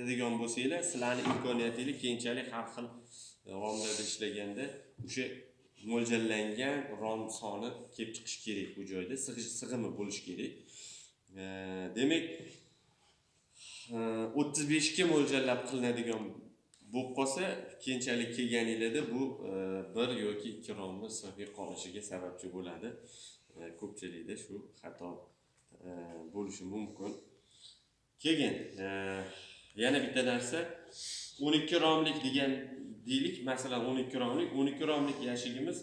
kiradigan bo'lsanglar, sizlarning imkoniyatingiz keyinchalik har xil romlarda ishlaganda o'sha mo'ljallangan rom soni kelib chiqish kerak bu joyda, sig'imi bo'lish kerak. Demak, 35 ga mo'ljallab qilinadigan bo'lib qolsa, keyinchalik kelganinglarda bu 1 yoki 2 romni sig'ib qolishiga sababchi bo'ladi. Ko'pchilikda shu xato bo'lishi mumkin. Keyin yana bitta narsa, 12 romlik degan deylik, masalan 12 romlik yashigimiz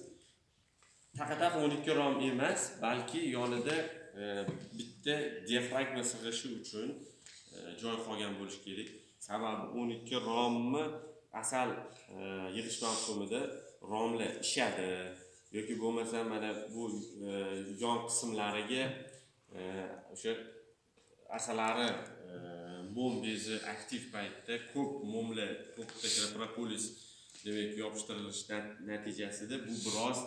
faqat 12 rom emas, balki yonida bitta diafragma sig'ishi uchun joy qolgan bo'lishi kerak. Sababi 12 romni asal yig'ish mavsumida romlar ishadi yoki bo'lmasa mana bu yon qismlariga o'sha asalari mum bezi aktiv paytda ko'p mumlar, ko'p propolis demak yopishtirilish natijasida bu biroz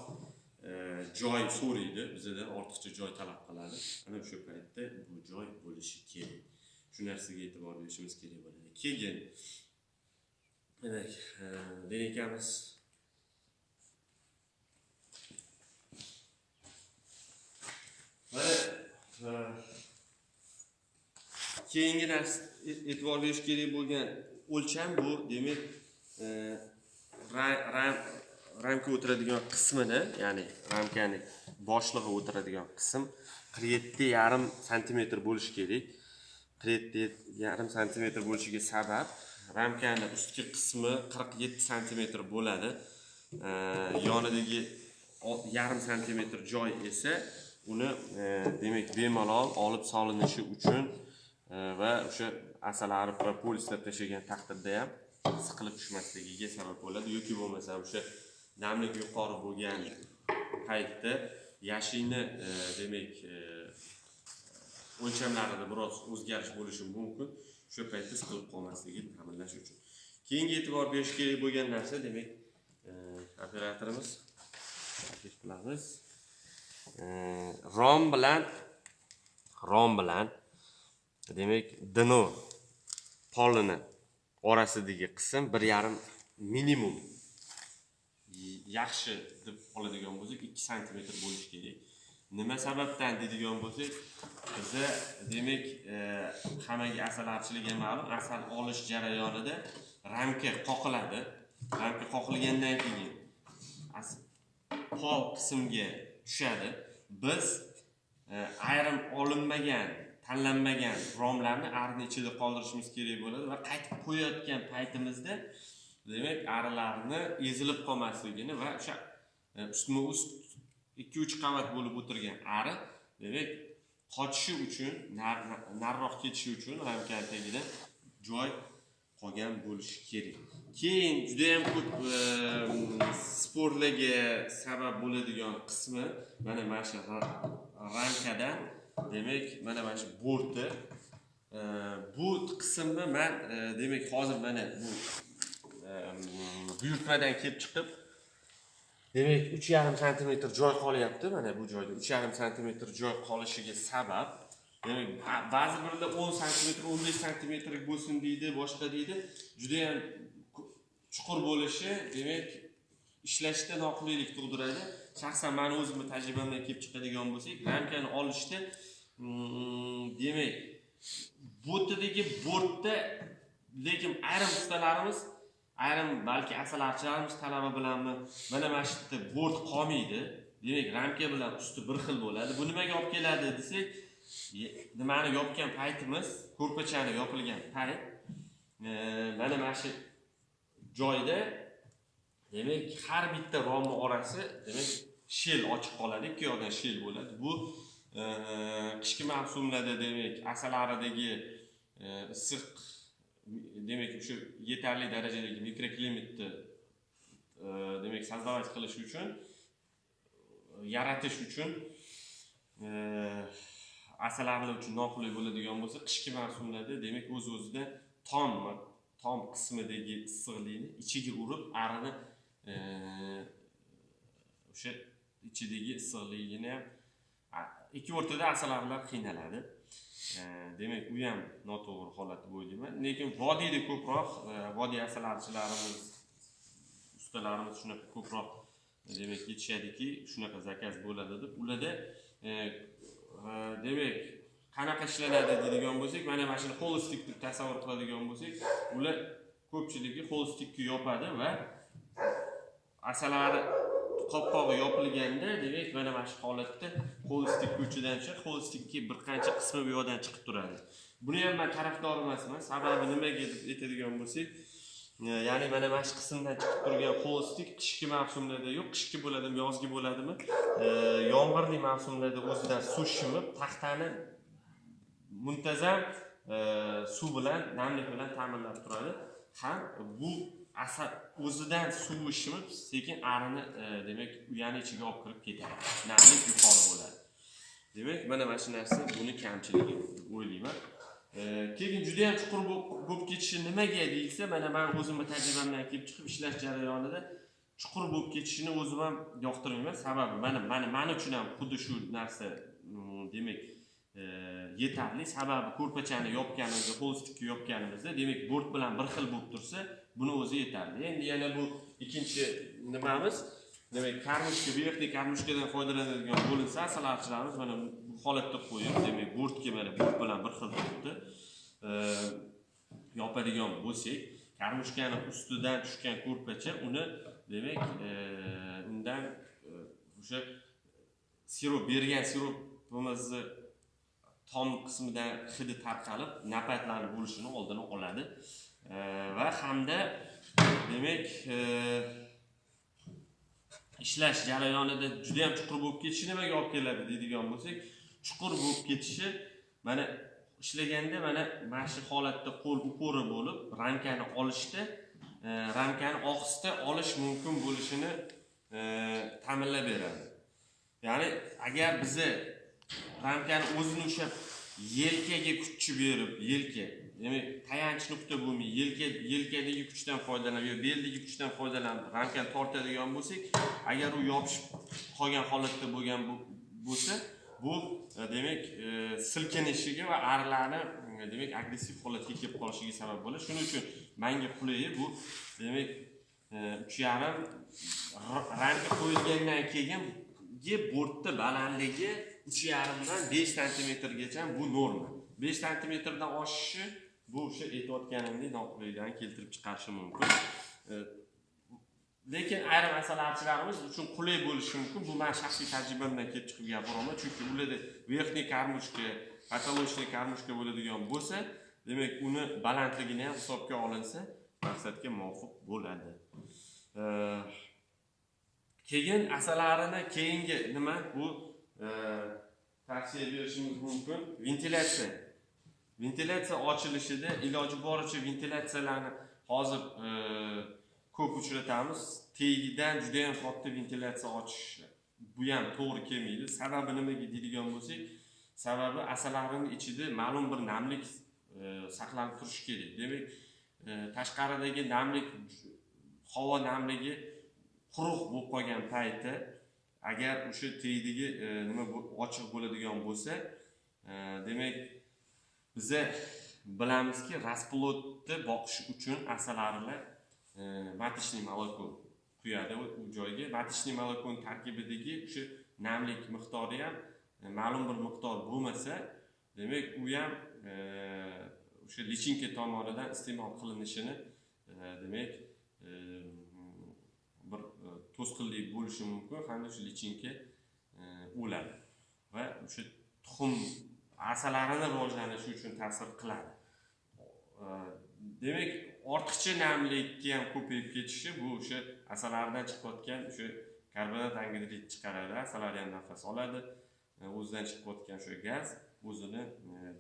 joy so'raydi, bizdan ortiqcha joy talab qiladi. Ana o'sha paytda bu joy bo'lishi kerak. Shu narsaga e'tibor berishimiz kerak bo'ladi. Keyin demak, denikamiz keyingi narsa e'tibor berish kerak bo'lgan o'lcham bu, demak, ramka o'tiradigan qismini, ya'ni ramkaning boshlig'i o'tiradigan qism 47,5 sm bo'lishi kerak. 47,5 sm bo'lishiga sabab, ramkaning ustki qismi 47 sm bo'ladi. Yonidagi 0,5 sm joy esa uni demak bemalol olib solinishi uchun va o'sha asalari propolislar tashagan taqdirda ham siqilib tushmasligiga sabab bo'ladi yoki bo'lmasa o'sha namlik yuqori bo'lgan paytda yashikni demak o'lchamlarida biroz o'zgarish bo'lishi mumkin. Shu paytda siqilib qolmasligini ta'minlash uchun. Keyingi e'tibor berish kerak bo'lgan narsa, demak, operatorimiz taklif qilamiz. Rom bilan demak dno polini orasidagi qism 1,5 minimum yaxshi deb oladigan bo'lsak 2 sm bo'lishi kerak. Nima sababdan deydigan bo'lsak, bizda demak hammaga asalarichilikga ma'lum, asal olish jarayonida ramka qoqiladi. Ramka qoqilgandan keyin pol qismga tushadi. Biz ayrim olinmagan, tanlanmagan romlarni arni ichida qoldirishimiz kerak bo'ladi va qaytib qo'yayotgan paytimizda demak arilarni ezilib qolmasligini va o'sha ustma-ust 2-3 qavat bo'lib o'tirgan ari demak qochishi uchun, nariroq ketishi uchun ramka tagida joy qolgan bo'lishi kerak. Keyin juda ham ko'p sporlarga sabab bo'ladigan qismi mana shu ramkadan, demak mana shu borti. Bu qismni men demak hozir mana bu buyurtmadan kelib chiqib, demak 3,5 sm joy qolyapti. Mana bu joyda 3,5 sm joy qolishiga sabab, demak ba'zi birlar 10 sm, 15 sm bo'lsin deydi, boshqa deydi. Juda ham chuqur bo'lishi, demak ishlashda noqulaylik tug'diradi. Shaxsan men o'zimning tajribamdan kelib chiqadigan bo'lsak, ramkani olishda demak botidagi bortda, lekin ayrim ustalarimiz, ayrim balki asalarichilarimiz talabi bilanmi mana shu yerda bort qolmaydi. Demak ramka bilan usti bir xil bo'ladi. Bu nimaga olib keladi desak, nimani yopgan paytimiz, ko'rpachani yopilgan payt mana shu joyda demak har bitta romni orasi demak shel ochiq qoladi, ikki yoqdan shel bo'ladi. Bu qishki mavsumlarda demak asalaridagi issiq demak o'sha yetarli darajadagi mikroklimatni demak sozdavать qilish uchun, yaratish uchun asalarilar uchun noqulay bo'ladigan bo'lsa, qishki mavsumlarda demak o'z-o'zidan tom qismidagi issiqlikni ichiga urib, arini o'sha ichidagi issiqligini ham ikki o'rtada asalarilar qiynaladi. Demak, u ham noto'g'ri holat deb o'ylayman. Lekin vodiyda ko'proq vodiy asalarichilarimiz, ustalarimiz shunaqa ko'proq demak yetishadiki, shunaqa zakaz bo'ladi deb. Ularda demak qanaqa ishlanadi deydigan bo'lsak, mana shuni holistik deb tasavvur qiladigan bo'lsak, ular ko'pchiligi holistikni yopadi va asalari qopqog'i yopilganda, demak mana shu holatda holistik ko'chadan chiqib, holistikki bir qancha qismi bu yoqdan chiqib turadi. Buni ham men tarafdor emasman. Sababi nimaga deb aytadigan bo'lsak, ya'ni mana shu qismdan chiqib turgan holistik qishki mavsumlarda yo'q, qishki bo'ladimi, yozgi bo'ladimi, yomg'irli mavsumlarda o'zidan suv shimib, paxtani muntazam suv bilan, namlik bilan ta'minlab turadi. Ham bu o'zidan suv shimib, sekin arini demak uyani ichiga olib kirib ketadi. Namlik yuqori bo'ladi. Demak, mana shu narsa buni kamchiligi deb o'ylayman. Keyin juda ham chuqur bo'lib ketishi nimaga deyilsa, mana men o'zimning tajribamdan kelib chiqib ishlash jarayonida chuqur bo'lib ketishini o'zim ham yoqtirmayman. Sababi men uchun ham xuddi shu narsa demak yetarli. Sababi ko'rpachani yopganimizda, holistikni yopganimizda, demak bort bilan bir xil bo'lib tursa, buni o'zi yetarli. Endi yana bu ikkinchi nimamiz, demak karmushka, vertikal karmushkadan foydalanadigan bo'linsa, asalarichilarimiz mana bu holatda qo'yib, demak bortga mana bort bilan bir xil bo'libdi. Yopadigan bo'lsak, karmushkani ustidan tushgan ko'rpacha uni demak undan o'sha sirop bergan siropimizni tom qismidan hidi tarqalib, napatlanib bo'lishini oldini oladi. Va hamda demak ishlash jarayonida juda ham chuqur bo'lib ketishi nimaga olib keladi deydigan bo'lsak, chuqur bo'lib ketishi mana ishlaganda mana shu holatda qo'l upori bo'lib, ramkani olishda, ramkani ohista olish mumkin bo'lishini ta'minlab beradi. Ya'ni agar bizni ramkani o'zini o'sha yelkaga kuch berib, demak tayanch nuqta bo'lmay, yelkadagi kuchdan foydalanib, yo beldagi kuchdan foydalanib ramkani tortadigan bo'lsak, agar u yopishib qolgan holatda bo'lgan bo'lsa, bu demak silkinishiga va arilarni demak agressiv holatga kelib qolishiga sabab bo'ladi. Shuning uchun menga qulayi bu demak 3,5 ramka qo'yilgandan keyin bortda balandligi 3,5 dan 5 santimetrgacha bu norma. 5 santimetrdan oshishi bu o'sha aytayotganimdek noqulayliklarni keltirib chiqarishi mumkin. Lekin ayrim asalarichilarimiz uchun qulay bo'lishi mumkin. Bu men shaxsiy tajribamdan kelib chiqib gapiraman. Chunki ularda vertikal karmushka, patologiya karmushka bo'ladigan bo'lsa, demak uni balandligini ham hisobga olinsa, maqsadga muvofiq bo'ladi. Keyin asalarini keyingi nima bu tavsiya berishimiz mumkin. Ventilatsiya ochilishida iloji boricha ventilatsiyalarni hozir ko'p uchratamiz. Tegidan juda ham katta ventilatsiya ochish bu ham to'g'ri kelmaydi. Sababi nimaga deydigan bo'lsak, sababi asalarining ichida ma'lum bir namlik saqlanib turishi kerak. Demak, tashqaridagi namlik, havo namligi quruq bo'lib qolgan payti agar o'sha tegdagi nima ochiq bo'ladigan bo'lsa, demak biz bilamizki, rasplodni boqish uchun asalarilar matishli moloko quyadi u joyga. Matishli molokoning tarkibidagi o'sha namlik miqdori ham ma'lum bir miqdor bo'lmasa, demak u ham o'sha lichinka tomonidan iste'mol qilinishini demak bir to'sqinlik bo'lishi mumkin, hamda o'sha lichinka o'ladi va o'sha tuxum asalarini rivojlanishi uchun ta'sir qiladi. Demak, ortiqcha namlikka ham ko'payib ketishi bu o'sha asalaridan chiqayotgan o'sha karbonat angidrid chiqaradi, asalar ham nafas oladi. O'zidan chiqayotgan o'sha gaz o'zini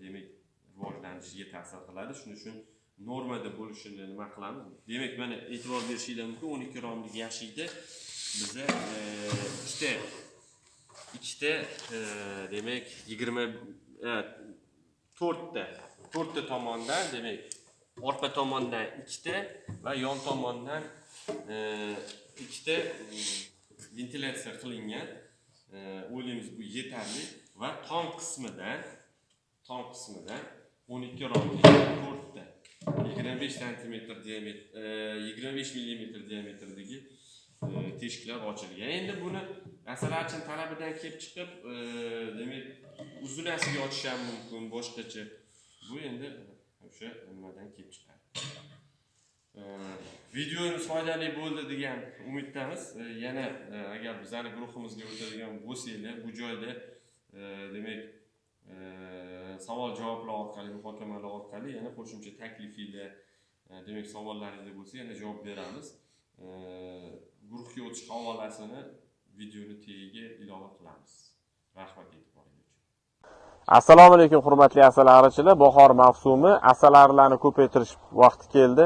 demak rivojlanishiga ta'sir qiladi. Shuning uchun normada bo'lishini nima qilamiz? Demak, mana e'tibor berishingiz mumkin, 12 gramlik yashikda bizda ikkita demak 4ta tomondan, demak orqa tomondan ikkita va yon tomondan ikkita ventilatsiya qilingan. O'ylaymiz bu yetarli va tom qismidan 12 romli to'rtta 25 sm diametr 25 mm diametrdagi teshiklar ochilgan. Endi buni asalarining talabidan kelib chiqib, demak, uzunasiga ochish ham mumkin, boshqacha. Bu endi o'sha nimadan kelib chiqadi. Videomiz foydali bo'ldi degan umiddamiz. Yana agar bizning guruhimizga o'tadigan bo'lsanglar, bu joyda demak savol-javoblar orqali, muhokamalar orqali yana qo'shimcha taklifinglar, demak savollaringiz bo'lsa yana javob beramiz. Guruhga o'tish havolasini videoni tagiga ilova qilamiz. Rahmat e'tiboringiz uchun. Assalomu alaykum hurmatli asalarichilar. Bahor mavsumi, asalarlarni ko'paytirish vaqti keldi.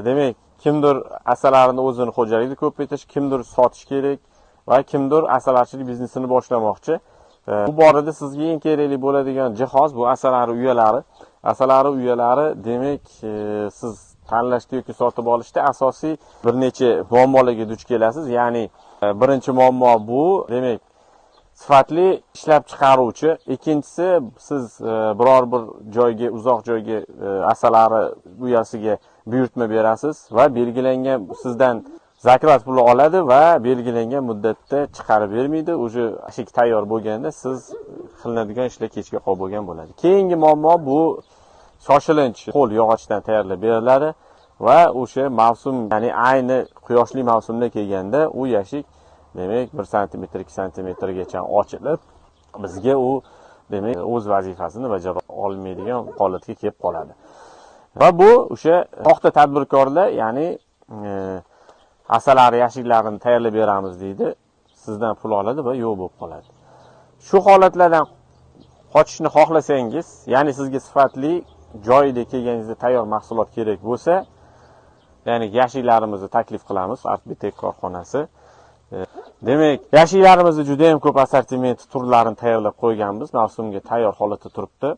Demak, kimdir asalarini o'zini xo'jaligida ko'paytirish, kimdir sotish kerak va kimdir asalarchilik biznesini boshlamoqchi. Bu borada sizga eng kerakli bo'ladigan jihoz bu asalari uyalari. Asalari uyalari, demak, siz tanlashda yoki sotib olishda asosiy bir necha muammolarga duch kelasiz. Ya'ni birinchi muammo bu, demak, sifatli ishlab chiqaruvchi. Ikkinchisi, siz biror bir joyga, uzoq joyga asalari uyasiga buyurtma berasiz va belgilangan sizdan zakrat puli oladi va belgilangan muddatda chiqarib bermaydi. O'sha ashik tayyor bo'lganda siz qilinadigan ishlar kechga qolib bo'lgan bo'ladi. Keyingi muammo bu shoshilinch qo'l yog'ochdan tayyorlab beriladi va o'sha mavsum, ya'ni ayni quyoshli mavsumda kelganda u yashik demak 1 sm 2 sm-gacha ochilib, bizga u demak o'z vazifasini bajara olmaydigan holatga kelib qoladi. Va bu o'sha soxta tadbirkorlar, ya'ni asalari yashiklarini tayyorlab beramiz deydi, sizdan pul oladi va yo'q bo'lib qoladi. Shu holatlardan qochishni xohlasangiz, ya'ni sizga sifatli joyida kelganingizda tayyor mahsulot kerak bo'lsa, ya'ni yashiklarimizni taklif qilamiz, Artbitek korxonasi. Demak, yashiklarimizni juda ham ko'p assortiment turlarini tayyorlab qo'yganmiz, mavsumga tayyor holatda turibdi.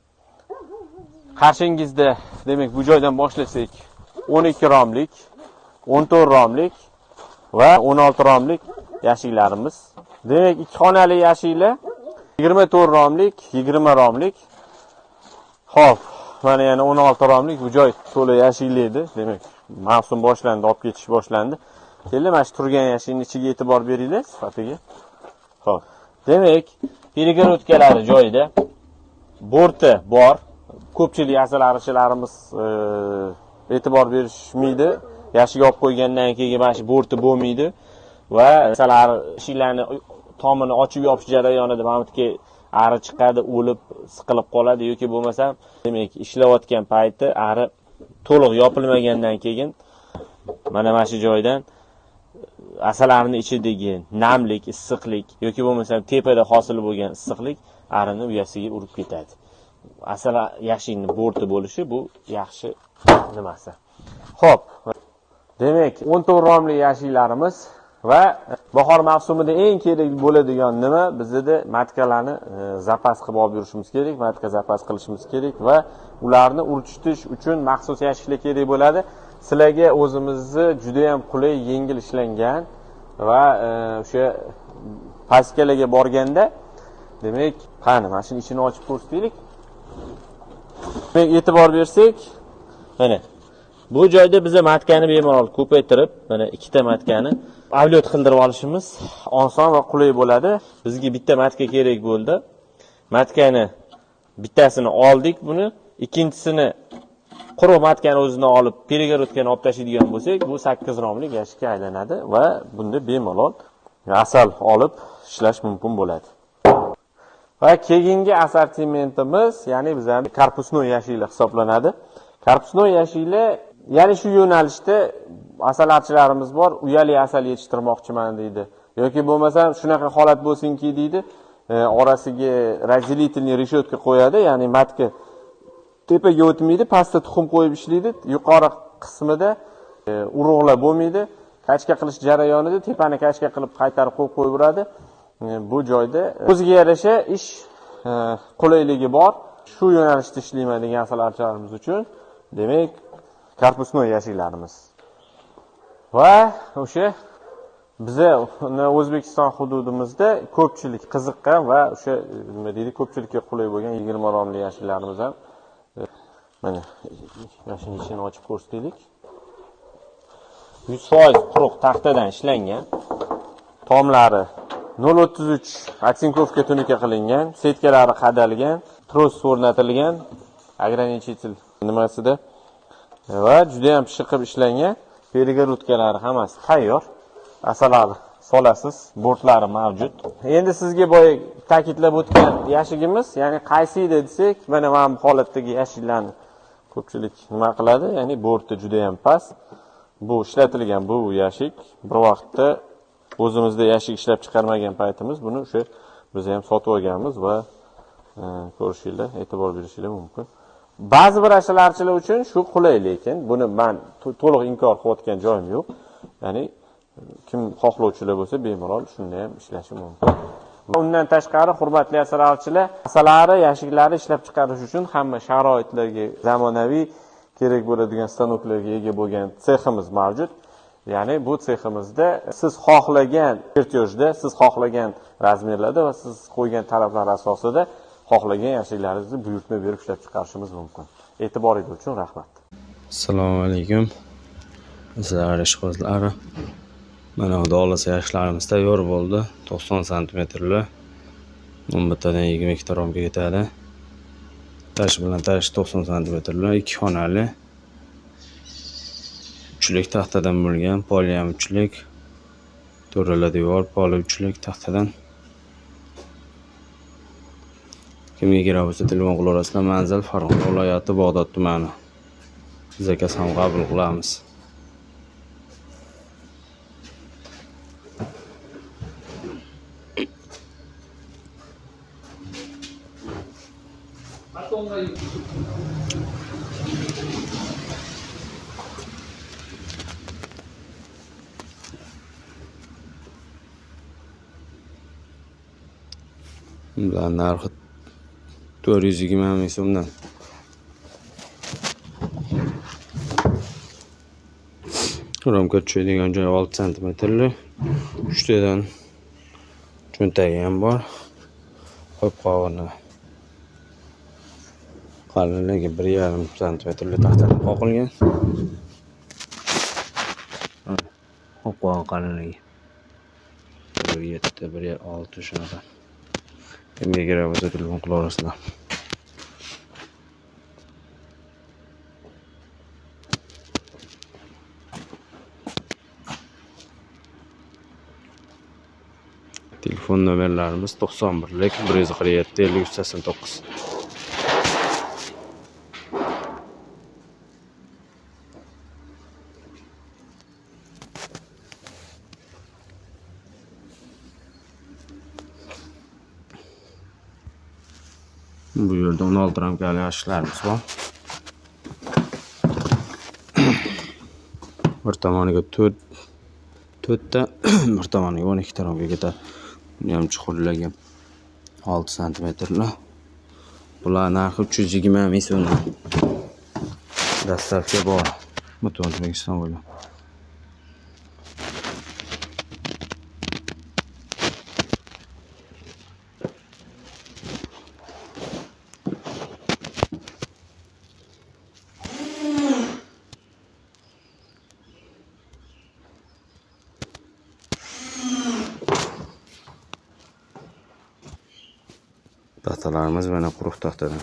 Qarshingizda, demak, bu joydan boshlasak 12 romlik, 14 romlik va 16 romlik yashiklarimiz. Demak, ikki xonali yashiklar 24 romlik, 20 romlik. Xo'p, mana yana 16 romlik bu joy to'la yashiklaydi. Demak, mavsum boshlandi, olib ketish boshlandi. Keldi, mana shu turgan yashikning ichiga e'tibor beringlar, sifatiga. Xo'p. Demak, перегородкалari joyida, borti bor. Ko'pchilik asalarichilarimiz e'tibor berishmaydi. Yashik olib qo'ygandan keyin mana shu borti bo'lmaydi va asalarichilarni tomini ochib yopish jarayonida mamutga ari chiqadi, o'lib, siqilib qoladi yoki bo'lmasa, demak, ishlayotgan payti ari to'liq yopilmagandan keyin mana shu joydan asalarning ichidagi namlik, issiqlik yoki bo'lmasa tepada hosil bo'lgan issiqlik arini uyasiga urib ketadi. Asal yashikning borti bo'lishi bu yaxshi nimasi. Xo'p. Demak, 14 romli yashiklarimiz va bahor mavsumida eng kerak bo'ladigan nima? Bizda matkalarni zapas qilib olib yurishimiz kerak, matka zapas qilishimiz kerak va ularni urchitish uchun maxsus yashiklar kerak bo'ladi. Sizlarga o'zimizni juda ham qulay, yengil ishlangan va o'sha paskalarga borganda, demak, qani, mana shuni ichini ochib ko'rsataylik. Demak, e'tibor bersak, mana bu joyda biz matkani bemalol ko'paytirib, mana ikkita matkani avlod qildirib olishimiz oson va qulay bo'ladi. Bizga bitta matka kerak bo'ldi. Matkani bittasini oldik buni, ikkinchisini quruq matkani o'zini olib, перегородкani olib tashlaydigan bo'lsak, bu 8 romlik yashikka aylanadi va bunda bemalol asal olib ishlash mumkin bo'ladi. Va keyingi assortimentimiz, ya'ni bizning korpusnoy yashiklar hisoblanadi. Korpusnoy yashiklar, ya'ni shu yo'nalishda asalarichilarimiz bor, uyali asal yetishtirmoqchiman deydi. Yoki bo'lmasa shunaqa holat bo'lsinki deydi, orasiga разделительный решетка qo'yadi, ya'ni matka tepaga o'tmaydi, pastda tuxum qo'yib ishlaydi, yuqori qismida urug'lar bo'lmaydi. Kachka qilish jarayonida tepani kachka qilib qaytarib qo'yaveradi. Bu joyda o'ziga yarasha ish qulayligi bor. Shu yo'nalishda ishlayman degan asalarichilarimiz uchun, demak, korpusnoy yashiklarimiz. Va o'sha Biza O'zbekiston hududimizda ko'pchilik qiziqqan va o'sha nima deydi, ko'pchilikka qulay bo'lgan 20 romli yashillarimiz ham mana mashina ichini ochib ko'rsataylik. 100% quruq taxtadan ishlangan. Tomlari 0.33 aksinkovka tunuka qilingan, setkalari qadalgan, tros o'rnatilgan, ограничитель nimasida va juda ham pishiq qilib ishlangan. Peregorutkalari hammasi tayyor. Asalari solasiz, bortlari mavjud. Endi sizga boya ta'kidlab o'tgan yashigimiz, ya'ni qaysi edi desak, mana bu holatdagi yashillarni ko'pchilik nima qiladi? Ya'ni borti juda ham past. Bu ishlatilgan bu yashik bir vaqtda o'zimizda yashik ishlab chiqarmagan paytimiz buni o'sha biz ham sotib olganmiz va ko'rishinglar, e'tibor berishinglar mumkin. Ba'zi bir ashalarchilar uchun shu qulay, lekin buni men to'liq inkor qilayotgan joyim yo'q. Ya'ni kim xohlovchilar bo'lsa bemalol shunday ham ishlashi mumkin. Undan tashqari, hurmatli asalarichilar, asalari, yashiklari ishlab chiqarish uchun hamma sharoitlarga zamonaviy kerak bo'ladigan stanoklarga ega bo'lgan seximiz mavjud. Ya'ni bu seximizda siz xohlagan chertyojda, siz xohlagan razmerlarda va siz qo'ygan talablar asosida xohlagan yashiklaringizni buyurtma berib ishlab chiqarishimiz mumkin. E'tiboringiz uchun rahmat. Assalomu alaykum. Sizlar ishqibozlari. Mana bu olasa yashlarimiz tayyor bo'ldi. 90 santimetrli. 11 tadan 22 ta romga ketadi. Tash bilan tash 90 santimetrli, 2 xonali. Uchlik taxtadan bo'lgan, poli ham uchlik. To'rala devor, poli uchlik taxtadan. Kimga kerak bo'lsa telefon qilaverasizlar. Manzil Farg'ona viloyati Bog'dod tumani. Zakaz ham qabul qilamiz. Bundan narxi 420 ming so'mdan. Romga tushadigan joy 6 santimetrli. 3 tadan cho'ntagi ham bor. Qopqog'ini qalinligi 1,5 santimetrli taxtadan qoqilgan. Qopqog'i qalinligi 1,7, 1,6 shunaqa. Kimga kerak bo'lsa telefon qilaverasizlar. Telefon nomerlarimiz 91lik 147 5389. Bu yerda 16 ramkali yashiklarimiz bor. Bir tomoniga 4 ta, bir tomoniga 12 ta ramka ketadi. Buni ham chuqurligi 6 santimetrli. Bular narxi 320 ming so'm. Dastavka bor. Butun O'zbekiston bo'ylab. Taxtalarimiz mana quruq taxtadan.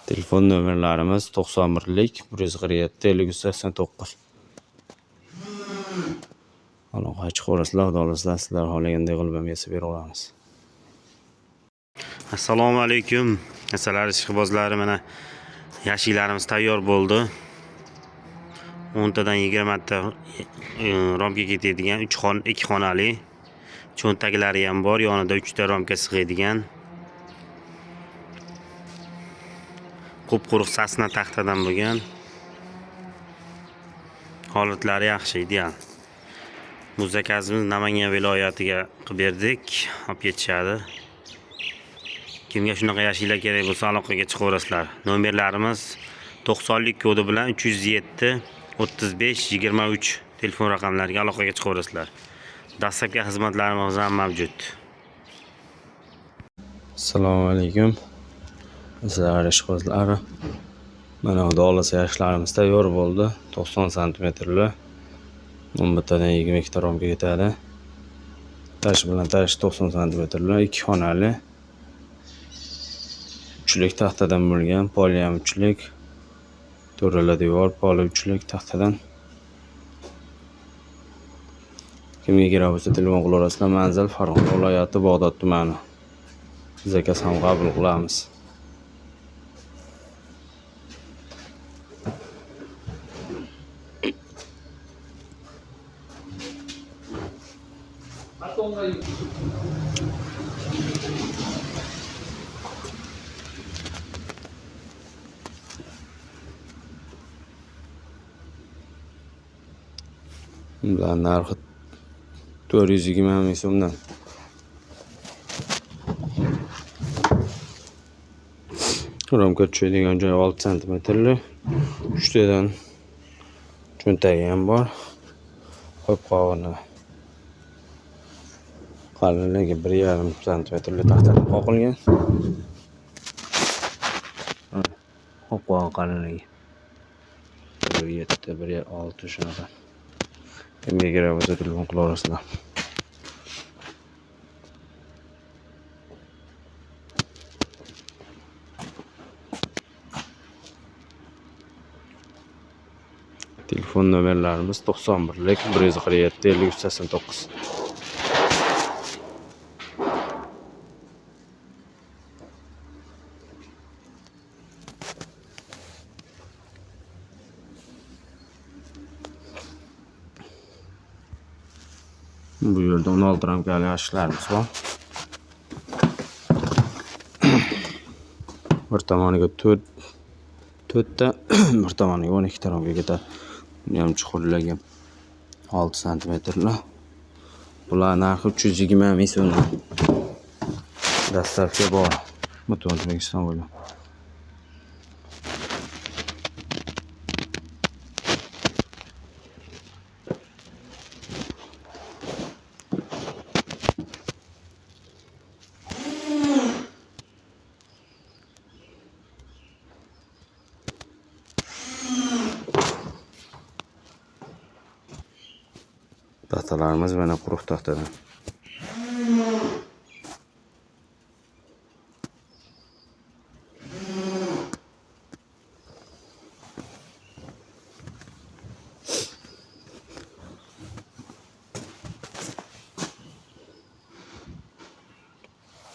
Telefon nomerlarimiz 91lik 147 5389. Aloqa chiqarasizlar, xudolasizlar, sizlar xohlagandek qilib ham yasab bera olamiz. Assalomu alaykum. Asalari ishqibozlari, mana yashiklarimiz tayyor bo'ldi. 10 tadan 20 ta romga ketadigan 2 xonali. Cho'ntaklari ham bor, yonida 3 ta romga sig'adigan. Quruq sasna taxtadan bo'lgan. holatlari yaxshi, ideal. Bu zakazimiz Namangan viloyatiga qilib berdik, olib ketishadi. Kimga shunaqa yashiklar kerak bo'lsa aloqaga chiqaverasizlar. Nomerlarimiz 90lik kodi bilan 307 35 23 telefon raqamlariga aloqaga chiqaverasizlar. Dastlabki xizmatlarimiz ham mavjud. Assalomu alaykum. Sizlar ishqibozlari. Mana xudo xolasa yashiklarimiz tayyor bo'ldi. 90 santimetrli. 11 tadan 22 ta romga ketadi. Tash bilan tash 90 santimetrli, 2 xonali. Uchlik taxtadan bo'lgan, poli ham uchlik. To'rala devor, poli uchlik taxtadan. Kimga kerak bo'lsa telefon qilaverasizlar. Manzil Farg'ona viloyati Bog'dod tumani. Zakaz ham qabul qilamiz. Bunlar narxi 420 ming so'mdan. Romga tushadigan joy 6 santimetrli. 3 tadan cho'ntagi ham bor. Qopqog'ini qalinligi 1,5 santimetrli taxtadan qoqilgan. Qopqog'i qalinligi 1,7 1,6 shunaqa. Kimga kerak bo'lsa telefon qilaverasizlar. Telefon nomerlarimiz 91lik 147 5389. Bu yerda 16 ramkali yashiklarimiz bor. Bir tomoniga 4 ta, bir tomoniga 12 ta ramga ketadi. Bu ham chuqurligi 6 santimetrli. Bular narxi 320 ming so'm. Dastlabki bor. Butun O'zbekiston bo'ylab. Taxtalarimiz mana quruq taxtadan.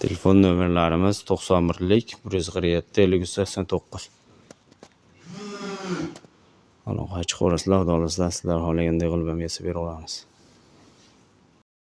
Telefon nomerlarimiz 91lik 147 5389. Aloqaga chiqaverasizlar, xudo xolasa sizlar xohlagandek qilib ham yasab bera olamiz.